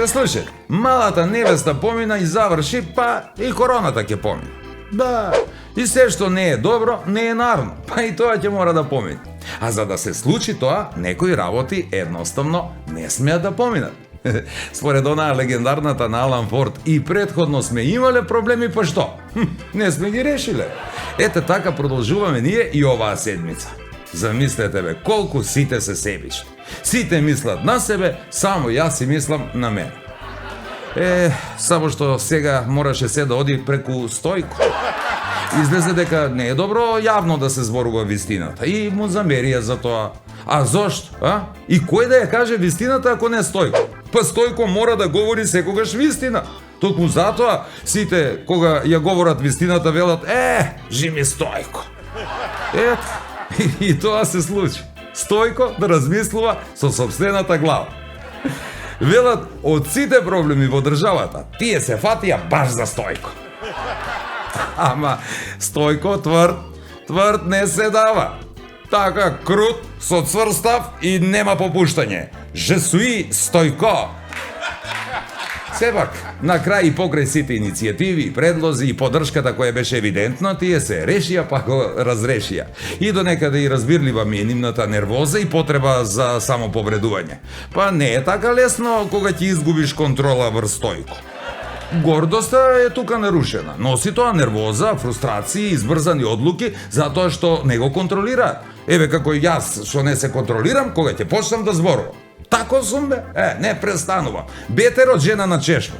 Абе, слушай, малата невеста помина и заврши, па и короната ќе помине. Да, и се што не е добро, не е нарно, па и тоа ќе мора да помине. А за да се случи тоа, некои работи едноставно не смеат да поминат. Според онаа легендарната на Алан Форд, и предходно сме имале проблеми, па што? Не сме ги решиле. Ете така продолжуваме ние и оваа седмица. Замислете бе, колку сите се себични. Сите мислат на себе, само јас си мислам на мене. Само што сега мораше се да оди преку Стојко. Излезе дека не е добро јавно да се зборува вистината и му замерија за тоа. А зошто, а? И кој да ја каже вистината ако не Стојко? Па Стојко мора да говори секогаш вистина. Токму затоа сите кога ја говорат вистината велат: жими Стојко. Ето, и тоа се случи. Стојко да размислува со сопствената глава. Велат, од сите проблеми во државата, тие се фатија баш за Стојко. Ама Стојко тврд не се дава. Така крут, со цврстав и нема попуштање. Жесуи Стојко. Сепак, на крај и покрај сите иницијативи, предлози и поддршката која беше евидентна, тие се решија па го разрешија. И до некаде и разбирлива ми е нивната нервоза и потреба за самоповредување. Па не е така лесно кога ќе изгубиш контрола врз Стојко. Гордоста е тука нарушена. Носи тоа нервоза, фрустрации, избрзани одлуки затоа што не го контролира. Еве како јас што не се контролирам кога ќе почнам да зборувам. Тако сум бе? Не престанува. Бетер од жена на чешма.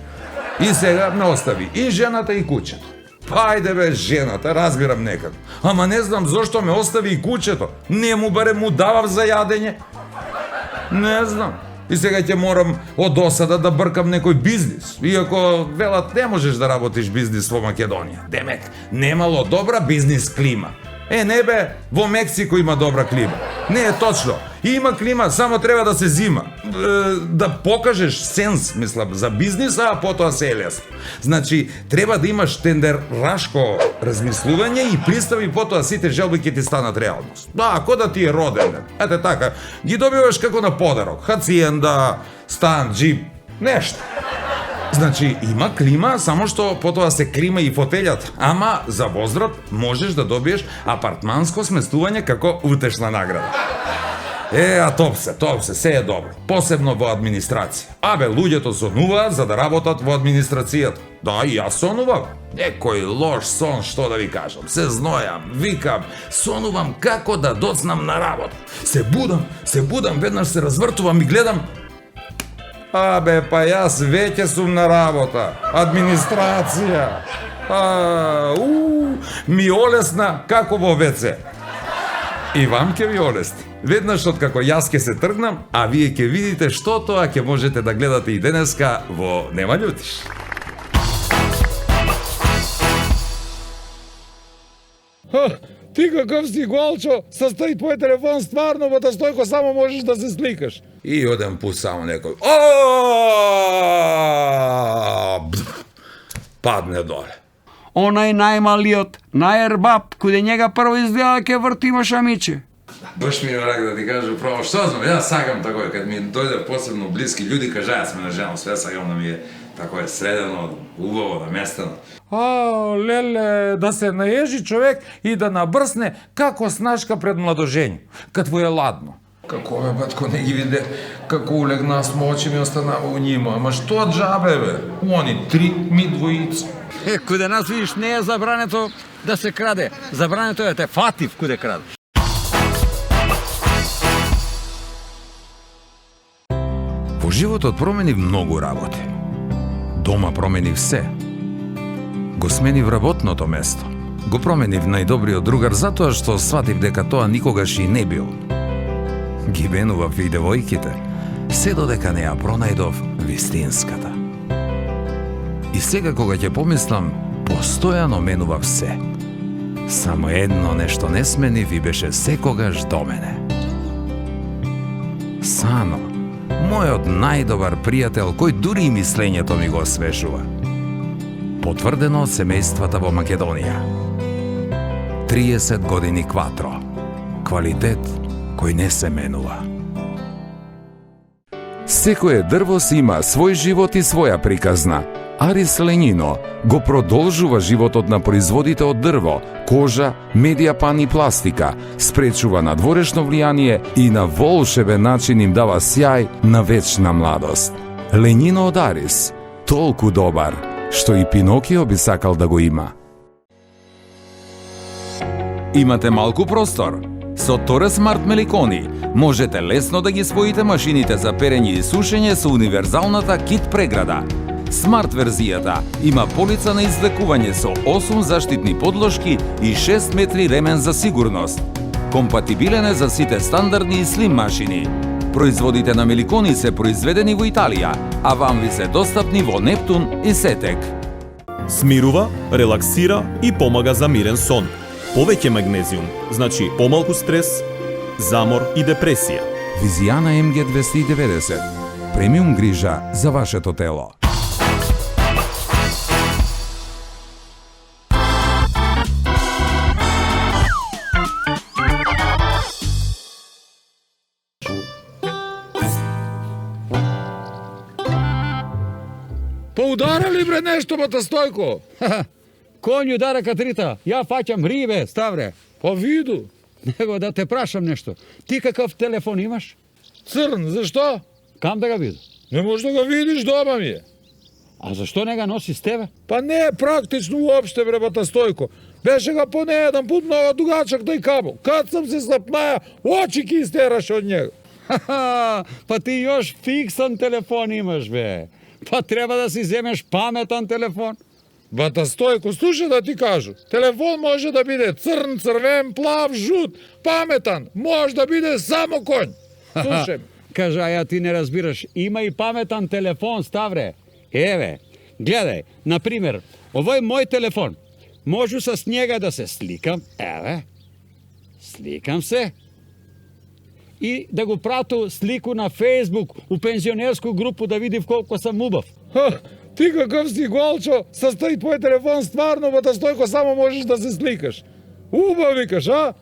И сега ме остави и жената и куќето. Па ајде бе, жената, разбирам некако. Ама не знам зошто ме остави и куќето. Не му барем му давав за јадење. Не знам. И сега ќе морам од досада да бркам некој бизнис. Иако велат не можеш да работиш бизнис во Македонија. Демек, немало добра бизнис клима. Не бе, во Мексико има добра клима. Не е точно. Има клима, само треба да се зима. Да покажеш сенс, мислам, за бизниса, а потоа се е лесно. Значи, треба да имаш тендерашко размислување и пристави, потоа сите желби ќе ти станат реалност. Да, ако да ти е роден. Ете така, ги добиваш како на подарок. Хациенда, стан, джип, нешто. Значи, има клима, само што потоа се клима и фотелјата. Ама, за возраст можеш да добиеш апартманско сместување како утешна награда. А топ се, се е добро. Посебно во администрација. Абе, луѓето сонуваат за да работат во администрацијата. Да, и јас сонувам. Некој лош сон, што да ви кажам. Се знојам, викам, сонувам како да доцнам на работа. Се будам, веднаш се развртувам и гледам. Абе, па јас веќе сум на работа. Администрација. Ми олесна како во ВЦ. И вам ќе ви олесни. Веднаш откако јас ќе се тргнам, а вие ќе видите што тоа ќе можете да гледате и денеска во Нема љутиш. Ти каков си, Голчо, со стои твој телефон стварно, во да Стојко само можеш да се сликаш. И одем пу само некој. Падне доле. Онај најмалиот, најербаб, каде njega прво изгледа ке врти машамиче. Баш ми рак да ти кажу право, што знам, јас сакам такој, кад ми дојде посебно блиски људи, кажаат сме на жена, све сакам да ми е такое средено, убаво, наместено. Леле, да се наежи човек и да набрсне како снашка пред младожењу, кад во е ладно. Како бе, батко, не ги виде како улегна с очи ми останава у нима, ама што джабе бе, они три, ми двојица. Каде нас видиш не е забрането да се краде, забрането е да те фати каде крадеш. Во животот променив многу работи. Дома променив се. Го сменив работното место. Го променив најдобриот другар затоа што сватив дека тоа никогаш и не бил. Ги менував и девојките, се додека не ја пронајдов вистинската. И сега кога ќе помислам, постојано менував се. Само едно нешто не сменив и беше секогаш до мене. Сано, мојот најдобар пријател, кој дури и мислењето ми го освежува. Потврдено од семејствата во Македонија. 30 години кватро. Квалитет кој не се менува. Секое дрво си има свој живот и своја приказна. Арис Ленино го продолжува животот на производите од дрво, кожа, медиапан и пластика, спречува надворешно влијание и на волшебен начин им дава сјај на вечна младост. Ленино од Арис, толку добар, што и Пинокио би сакал да го има. Имате малку простор? Со Торе Смарт Меликони можете лесно да ги споите машините за перење и сушење со универзалната кит преграда. Смарт верзијата има полица на излекување со 8 заштитни подложки и 6 метри ремен за сигурност. Компатибилен е за сите стандардни и слим машини. Производите на Меликони се произведени во Италија, а вам ви се достапни во Нептун и Сетек. Смирува, релаксира и помага за мирен сон. Повеќе магнезиум, значи помалку стрес, замор и депресија. Визијана МГ 290. Премиум грижа за вашето тело. Поудара ли бре нешто, бата Стојко? Конј удара катрита, ја фаќам риве, ставре. Па виду. Него да те прашам нешто. Ти каков телефон имаш? Црн, зашто? Кам да го видам? Не можеш да го видиш, дома ми е. А зашто не го носи с тебе? Па не е практично уопште, бре, бата Стојко. Беше ga поне еден пут много дугачак тај кабел. Кад сам се слепнаја, очи ки истераш од него. Ха-ха, па ти још фиксан телефон имаш, бе. Па треба да си земеш паметан телефон. Бата Стојко, слушај да ти кажу. Телефон може да биде црн, црвен, плав, жут, паметан. Може да биде само конј. Слушај. Кажа, ја ти не разбираш. Има и паметан телефон, ставре. Еве, гледај, например, овој мој телефон. Можу с njega да се сликам. Еве. Сликам се. И да го прату слику на Фейсбук у пензионерску групу да видив колку сам убав. Ха, ти какъв си голчо, с тај твој телефон стварно, бата Стојко, само можеш да се сликаш. Убав викаш, а?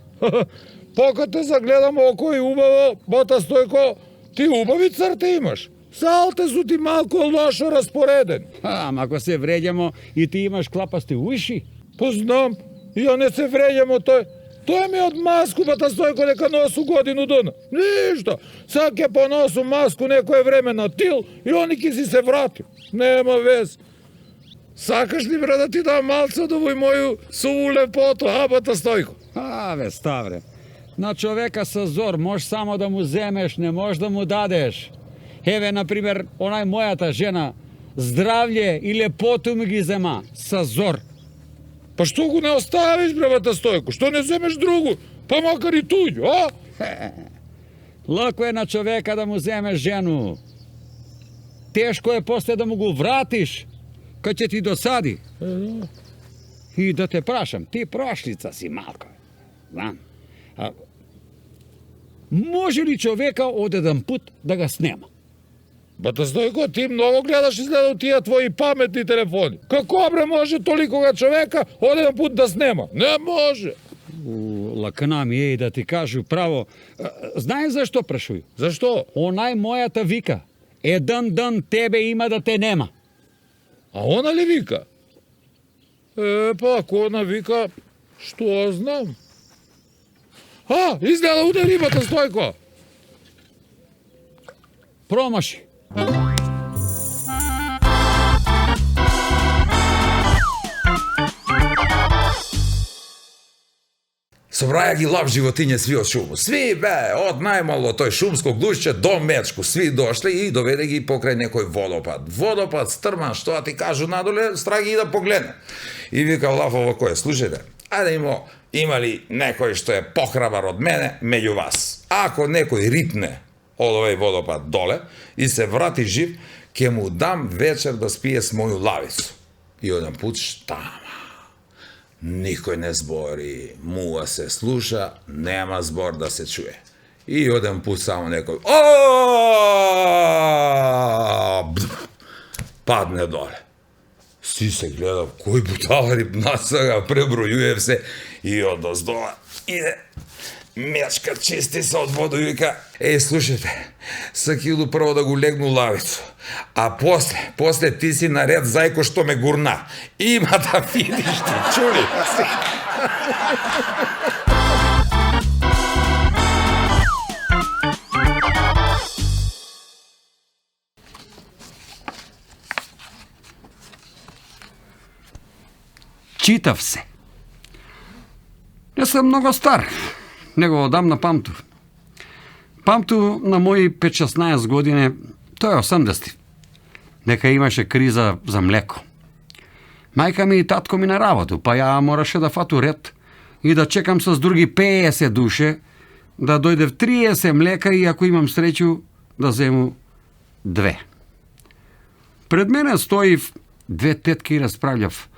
Пока те загледам око и убаво, бата Стојко, ти убави црте имаш. Салте су ти малку лошо распореден. Ама ако се вреѓамо и ти имаш клапасти уши. Познам, и ја не се вреѓамо тој. Тој ми од маску, бата Стојко, дека носу годину дана. Ништо. Сак ќе поносу маску некое време на тил и они ки си се врати. Нема вез. Сакаш ли, бре, да ти дам малце од овој моју суву лепоту, а, бата Стојко? Бе, ставре. На човека со зор можеш само да му земеш, не можеш да му дадеш. Еве, например, онај мојата жена, здравје и лепоту ми ги зема, со зор. Па што го не оставиш, бре, бата Стојко? Што не земеш другу? Па макар и туѓу, а? Лако е на човека да му земеш жену. Тешко е после да му го вратиш, кај ќе ти досади. И да те прашам, ти прошлица си малко. Знам. Може ли човека од еден пут да ga снема? Бата Стојко, ти многу гледаш изгледа тие твои паметни телефони. Како, бре, може толикога човека од еден пут да снема? Не може. Лакна ми е и да ти кажу право. Знаеш зашто прашуј? Зашто? Онај мојата вика, еден ден тебе има да те нема. А она ли вика? Па, ако она вика, што знам? А, изгледа удари, бата Стојко. Промаши. Собраја ги лав животиње сви од шуму. Сви, бе, од најмало тој шумско глушче до мечку. Сви дошли и доведе ги покрај некој водопад. Водопад стрман, што да ти кажу надоле, страги и да погледне. И вика лав овако е, слушајте, ајде има ли некој што е похрабар од мене меѓу вас? Ако некој ритне од овој водопад доле и се врати жив, ќе му дам вечер да спие с моју лавицу. И оден пут штама. Никој не збори, муа се слуша, нема збор да се чуе. И оден пут само некој падне доле. Си се гледав, кој буталари насага, пребројуев се и од оздола иде Мечка чисти се од воду и вика, слушайте, сакилу прво да го легну лавицу, а после ти си наред зајко што ме гурна. Има да видиш ти, чули? Читав се. Не съм много стар. Не го одамна памту. Памту на мои 5-16 години, тоа е 80. Нека имаше криза за млеко. Мајка ми и татко ми на работу, па ја мораше да фату ред и да чекам с други 50 душе да дојде в 30 млека и ако имам среќу да зему 2. Пред мене стоив 2 тетки и расправљав.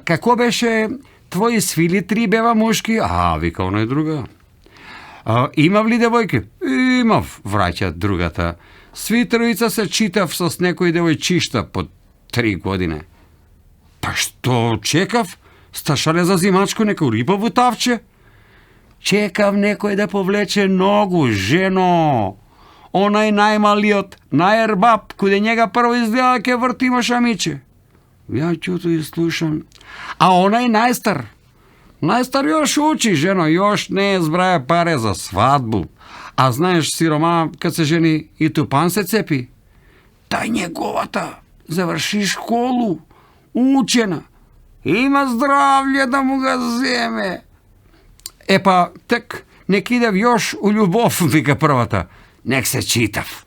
Како беше твои свили 3 бева мушки? Вика оној друга. Имав ли девојки? Имав, враќа другата. Сви тројица се читав со некој девојчишта по 3 години. Па што чекав? Сташале за зимачко некој риба во тавче? Чекав некој да повлече ногу, жено. Онај најмалиот, најербаб, куде njega прво изгледа ке врти машамиче. Ја ќуто и слушам. А онај најстар. Најстар још учи, жено, још не збрае паре за свадбу. А знаеш, сирома, кад се жени и тупан се цепи. Тај неговата заврши школу, учена. Има здравлje да му ga земе. Па, тек, нек идев још у љубов, вика првата. Нек се читав.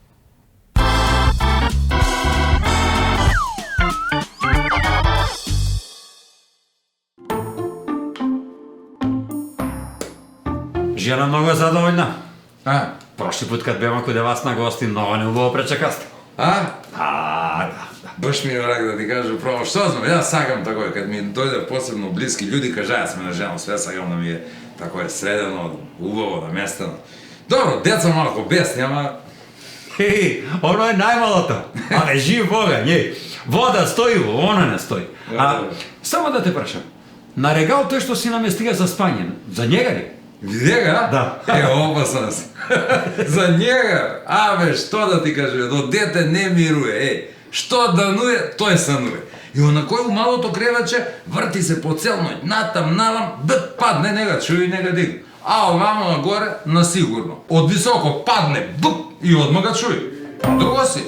Жена много задоволна. Прошли пут кад беме каде вас на гости, много не убаво пречекасте. Да. Баш ми е враг да ти кажа право, што знам, јас сакам такој, кад ми дојде посебно блиски људи, кажаат сме на жена, све сакам да ми е такое средено, убаво, наместено. Добро, деца малко бесни, ама... Оно е најмалото. Жив Бога, не. Вода стои, она не стои. Само да те прашам, на регал тој што си наместига за спање, за njega ли? Njega? Да. Опасна си. За njega? Што да ти кажа, до дете не мируе, што дануе, тој сануе. И онакој у малото креваче врти се по цел ноќ, натам, навам, падне, нега чуи, нега дигне. А овамо нагоре, на сигурно. Од високо падне, и одма ga чуи. Друго си.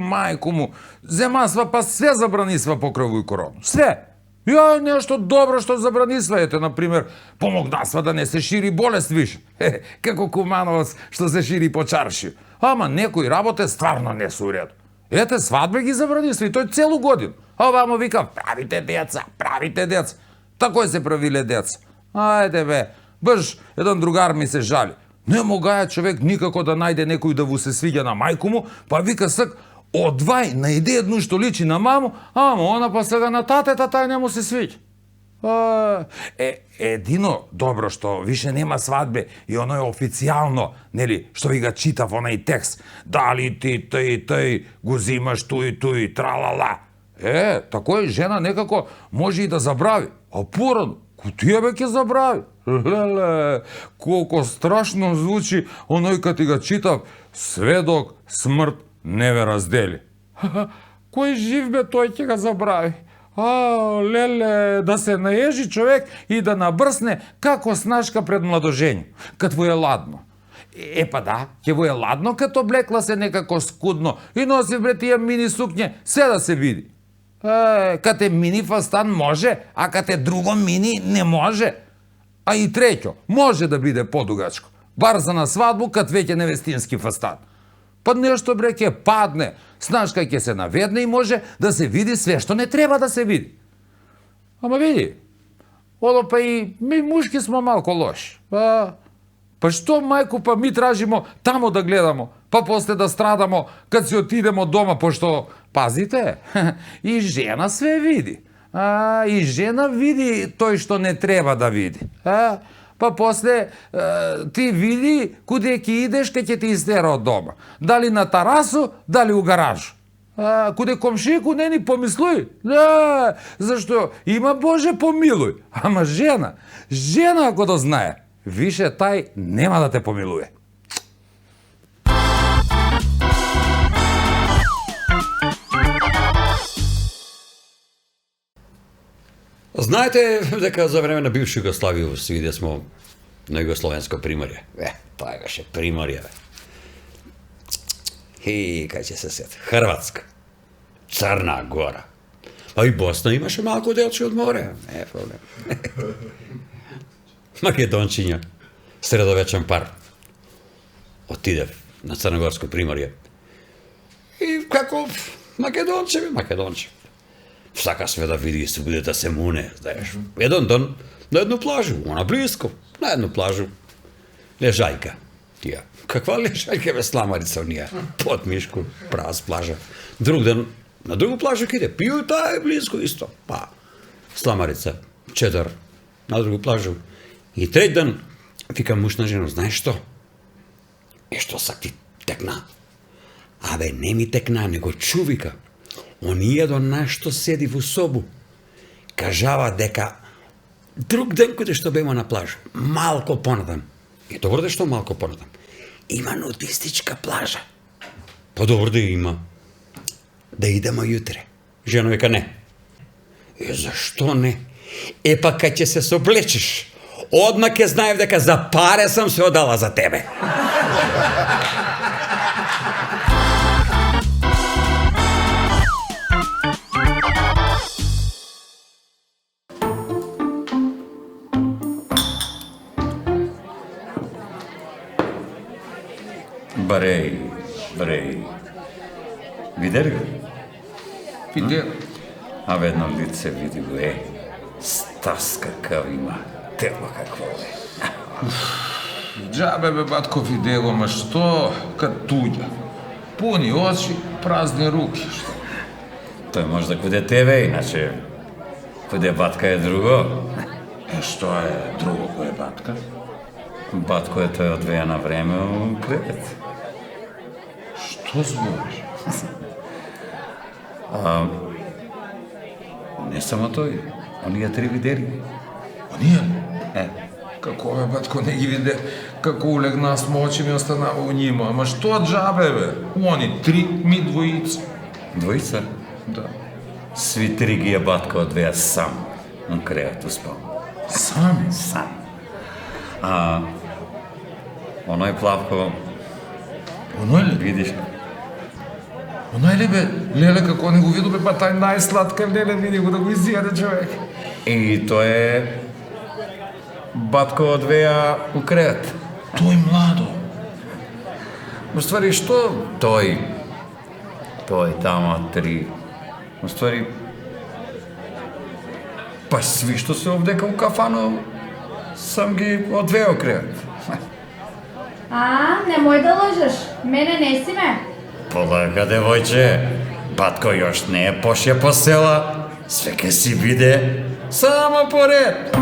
Мајко му, земасва па све забранисва покрај овој корона. Све. Ја нешто добро што забранисва, ете, например, помогнасва да не се шири болест више. Како Кумановац што се шири по чарши. Ама некои работе стварно не се уред. Ете, свадбе ги забранисва и тој целу годину. А овамо вика, правите деца. Такој се правиле деца. Ајде бе, баш еден другар ми се жали. Не могаја човек никако да најде некој да му се свиѓа на мајку му, па вика сак, одвај, најде едно што личи на маму, ама она па сега на татета, тај не му се свиѓа. Едино добро што више нема свадбе и оно е официјално, нели, што ви га читав онај текст. Дали ти тој го зимаш туј, тралала. Такој жена некако може и да забрави, а порано, кутија бе ќе забрави. Леле, колко страшно звучи оној кад ти га читав, сведок смрт не ве раздели. Кој жив бе тој ќе га забрави? Леле, да се наежи човек и да набрсне како снашка пред младожењу, кад во е ладно. Па да, ќе во е ладно кад облекла се некако скудно и носи бре тие мини сукње, се да се види. Кад е мини фастан може, а кад е друго мини не може. А и треќо, може да биде подугачко, бар за на свадбу кад веќе невестински фастан. Па нешто бре ќе падне, снашка ќе се наведне и може да се види све што не треба да се види. Ама види, па и ми мушки смо малко лоши. Па што мајко па ми тражимо тамо да гледамо, па после да страдамо кад си отидемо дома, пошто, пазите, и жена све види. И жена види тој што не треба да види. па после ти види куде ќе идеш кај ќе ти истера од дома. Дали на тарасу, дали у гараж. Куде комшику не ни помислуј. Да, зашто има Боже помилуј. Ама жена ако да знае, више тај нема да те помилуе. Знаете дека за време на бивша Југославија се виде смо на Југословенско приморје. Тоа беше приморје, бе. И кај ќе се сет. Хрватска, Црна Гора. Па и Босна имаше малку делче од море, не е проблем. Македончиња, средовечен пар. Отидев на Црногорско приморје. И како Македонче. Сака све да види и се буде да се муне, знаеш. Еден ден на едну плажу, она близко, на едну плажу. Лежајка. Тија. Каква лежајка бе сламарица онија? Под мишку, пraz плажа. Друг ден на другу плажу киде, пију таа е близко исто. Па, сламарица, чедър, на другу плажу. И трет ден, вика муж на жена, знаеш што? Што сак ти текна? Абе, не ми текна, него чувика. Оние до нашто седи во собу. Кажава дека друг ден каде што бема на плажа, малко понатам. И добро да што малко понатам. Има нудистичка плажа. По-добро да има. Да идемо јутре. Жена века не. Зашто не? Па кај ќе се соблечеш, одмак ќе знаев дека за паре сам се одала за тебе. Бреј. Видели го? Видел. А ведно лице види го, стас какав има, тело какво е. Джабе бе батко видело, ма што кад туѓа. Пуни очи, празни руки. Тој може да куде тебе, иначе куде батка е друго. Што е друго кој е батка? Батко е тој од веја на време у кревет. Што збориш? Не само тој, оние три видели. Оние? Како бе батко не ги виде, како улегна с очи ми останава у нима. Ама што джабе бе? Они три, ми двојица. Двојица? Да. Сви три ги е батко од веја сам. У кревету спал. Сам? Сам. Оној плавко, Оној ли? видиш, Оној ли бе? Леле, како не го виду бе, па тај најсладка леле, види го да го изјаде човек. и тој е батко од веја у кревет. Тој младо. Уствари, што тој тамо три, уствари, па сви што се овдека у кафану, сам ги одвео кревет. Немој да лажеш, мене не си ме. Полага, девојче, батко још не е пошја по села, све ке си биде само поред.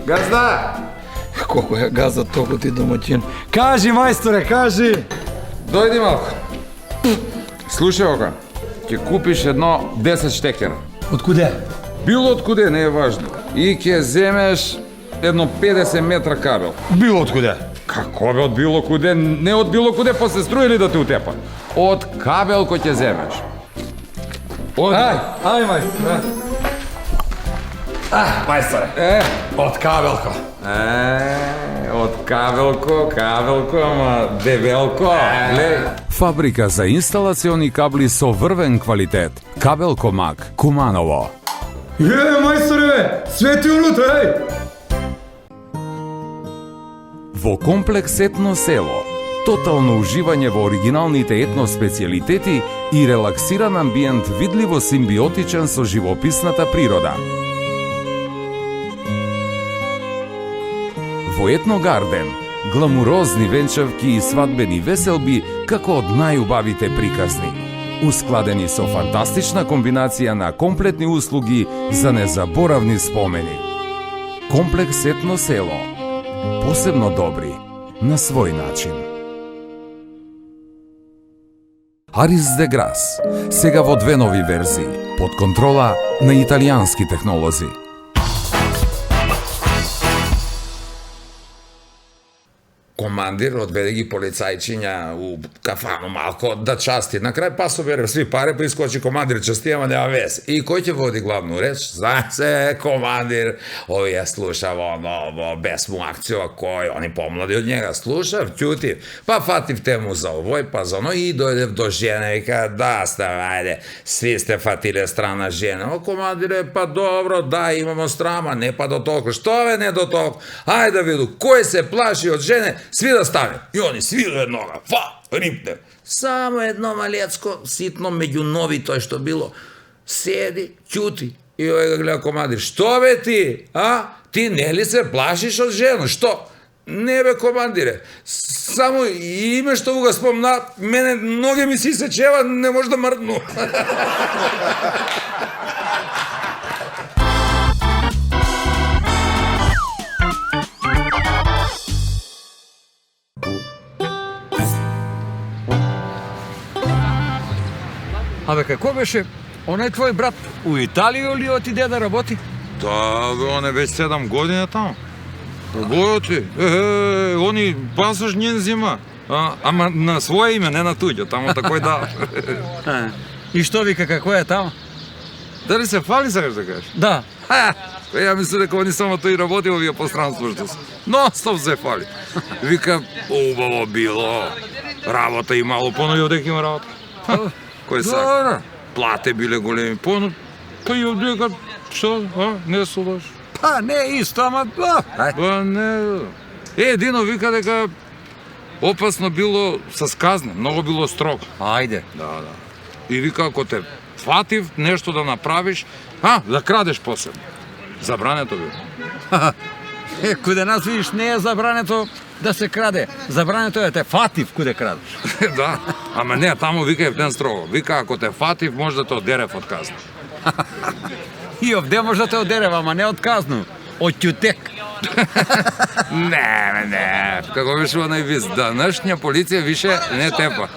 Газда! Колко е газа толку ти домаќин. Кажи, мајсторе, кажи! Дојди малко. Слушај ока, ќе купиш едно 10 штекера. Од куде? Било од куде, не е важно. И ќе земеш едно 50 метра кабел. Било од куде? Како бе од било куде? Не од било куде, па се струи ли да те утепа? Од кабел кој ќе земеш. Ај, мајсторе. Мајсторе. Од кабелко. Од кабелко, ама дебелко. Глеј. Фабрика за инсталациони кабли со врвен квалитет. Кабелко Мак, Куманово. Мајсторе, свети унутре, Во комплекс Етно село, тотално уживање во оригиналните етно специјалитети и релаксиран амбиент видливо симбиотичен со живописната природа. Во Етно Гарден, гламурозни венчавки и свадбени веселби како од најубавите приказни. Ускладени со фантастична комбинација на комплетни услуги за незаборавни спомени. Комплекс Етно село. Посебно добри на свој начин. Арис де Грас, сега во 2 нови верзии, под контрола на италијански технолози. Командир одведе ги полицајчиња у кафану малко да части. На крај па собере сви пари, па искочи командир части, ама нема вез. И кој ќе води главну реч? Знае се, командир, овие слушав оно, бесму акција, кој, они помлади од njega, слушав, ќутив, па фатив тему за овој, па за оно, и дојдев до жена и кај, да, ставе, ајде, сви сте фатиле страна жена. О, командире, па добро, да, имамо страма, не па до толку. Што ве не до толку? Ајде да виду, кој се плаши од жене, сви да стане. И они сви до еднога. Рипне. Само едно малецко, ситно, меѓу нови тој што било, седи, ќути. И овој го гледа командир. Што бе ти? А? Ти не ли се плашиш од жена? Што? Не бе, командире. Само име што го спомна, мене ноге ми си сечева, не може да мрдну. Абе, како беше онај твој брат? У Италија ли отиде да работи? Да, бе, он е веќе 7 години таму. Работи. Они пасош нjen зима. Ама на своje име, не на туѓо, тамо такој да. И што вика, како е таму? Дали се фали, сакаш да кажеш? Да. Ја мислам дека они само тој работи во овие пространство што се. Но стоп се фали. Вика, убаво било. Работа имало, понови од дека има работа. Кој сака? Плате биле големи, па и од дека, што, не се лош. Па не исто, ама Па не. Едино вика дека опасно било с казна, многу било строго. Ајде. Да. И вика, ако те фатив нешто да направиш, да крадеш посебно. Забрането било. Куде нас видиш, не е забрането да се краде. Забрането е да те фатив куде крадеш. Да, ама не, тамо вика ефтен строго. Вика, ако те фатив, може да те одерев од казна. И овде може да те одерев, ама не од казну, од ќутек. Не. Како беше онај виц, данашња полиција више не тепа.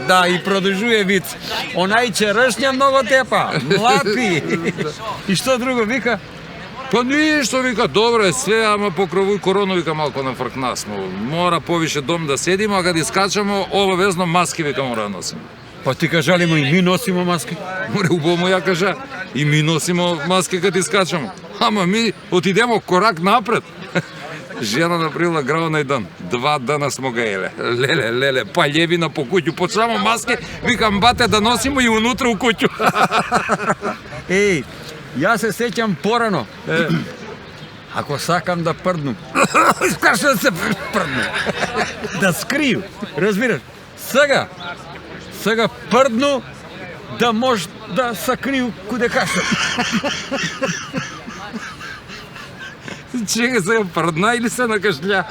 Да, и продолжува виц. Онај черешња многу тепа. Млапи. И што друго вика? Па ништо, вика, добро е све, ама покровуј корону, вика, малко нафркнасмо. Мора повише дом да седиме, а кога искачамо, обавезно маски, вика, мора да носиме. Па ти кажалимо и ми носимо маски. Море, убаво му ја кажа, и ми носимо маски кога искачамо. Ама ми отидемо корак напред. Жена направила граонај дан. 2 дана смо га еле. Леле, палјевина по куќу. Под само маски, викам, бате, да носимо и унутра у куќу. Еј, јас се сеќам порано. Ако сакам да прднум, скаш да се прдну. Да скрiju, разбираш? Сега прдну да може да сакрiju куде кашам. Чекай, сега прдна или се накашля?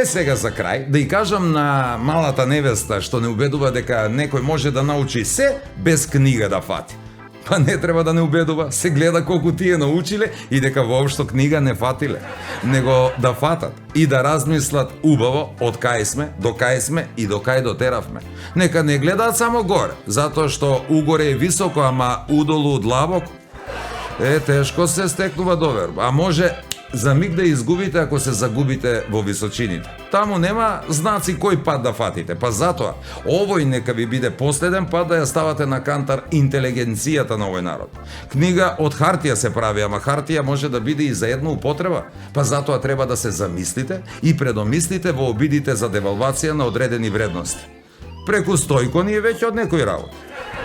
Сега за крај, да ја кажам на малата невеста што не убедува дека некој може да научи се без книга да фати. Па не треба да не убедува, се гледа колку тие научиле и дека воопшто книга не фатиле, него да фатат и да размислат убаво од кај сме, до кај сме и до кај дотеравме. Нека не гледаат само горе, затоа што угоре е високо, ама удолу длабоко. Тешко се стекнува доверба, а може за миг да изгубите ако се загубите во височините. Таму нема знаци кој пат да фатите, па затоа овој нека ви биде последен пат да ја ставате на кантар интелигенцијата на овој народ. Книга од хартија се прави, ама хартија може да биде и за една употреба, па затоа треба да се замислите и предомислите во обидите за девалвација на одредени вредности. Преку стојко ни е веќе од некој работ.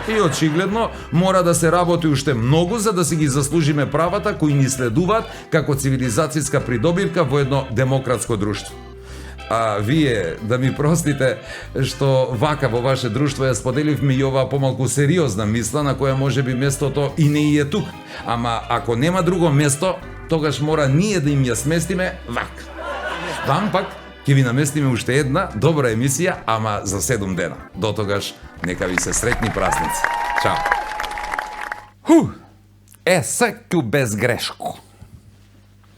И очигледно мора да се работи уште многу за да си ги заслужиме правата кои ни следуваат како цивилизацијска придобивка во едно демократско друштво. А вие да ми простите што вака во ваше друштво ја споделивме и оваа помалку сериозна мисла на која може би местото и не е тук. Ама ако нема друго место, тогаш мора ние да им ја сместиме вака. Вам пак ќе ви наместиме уште една добра емисија, ама за 7 дена. До тогаш нека ви се сретни празници. Чао. Секу без грешко.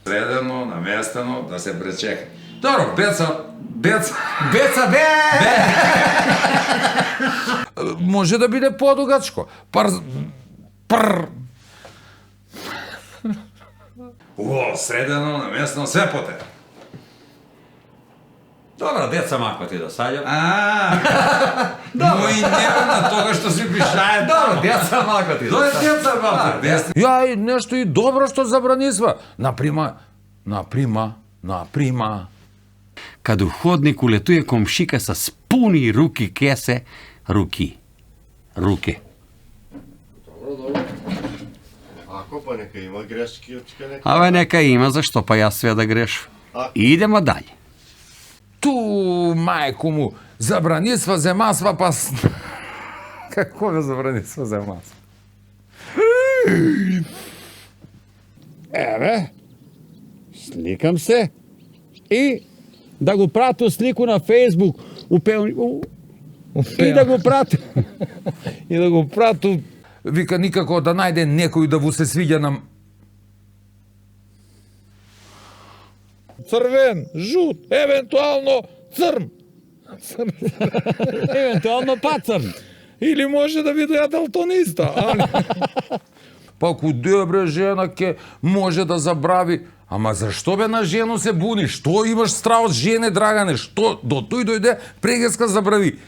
Средено, наместено, да се пречека. Добро, Беца. Беца, бе! Може да биде подугачко. Средено, наместено, све поте. Добра, деца мако ти да саѓам. Мој нема на тога што си пишае. Добро, деца мако ти да саѓам. Деца мако. Ја и нешто и добро што забранисва. Наприма. Каду ходник улетуе комшика со спуни руки кесе, руке. Ако па нека има грешки, очка нека. Абе, нека има, зашто па јас све да грешам. Идемо даље. Ту, мајку му, забранисва земасва, па... Како ме забранисва земасва? Еве, сликам се и да го прату слику на Фейсбук. И да го прату. И да го прату. Вика никако да најде некој да му се свиѓа на... Црвен, жут, евентуално црн. Евентуално пацрн. Или може да биде далтониста. Али... Па куде бре жена ке може да забрави? Ама зашто бе на жену се буни? Што имаш страх од жене, Драгане? Што? До тој дојде, прегеска забрави.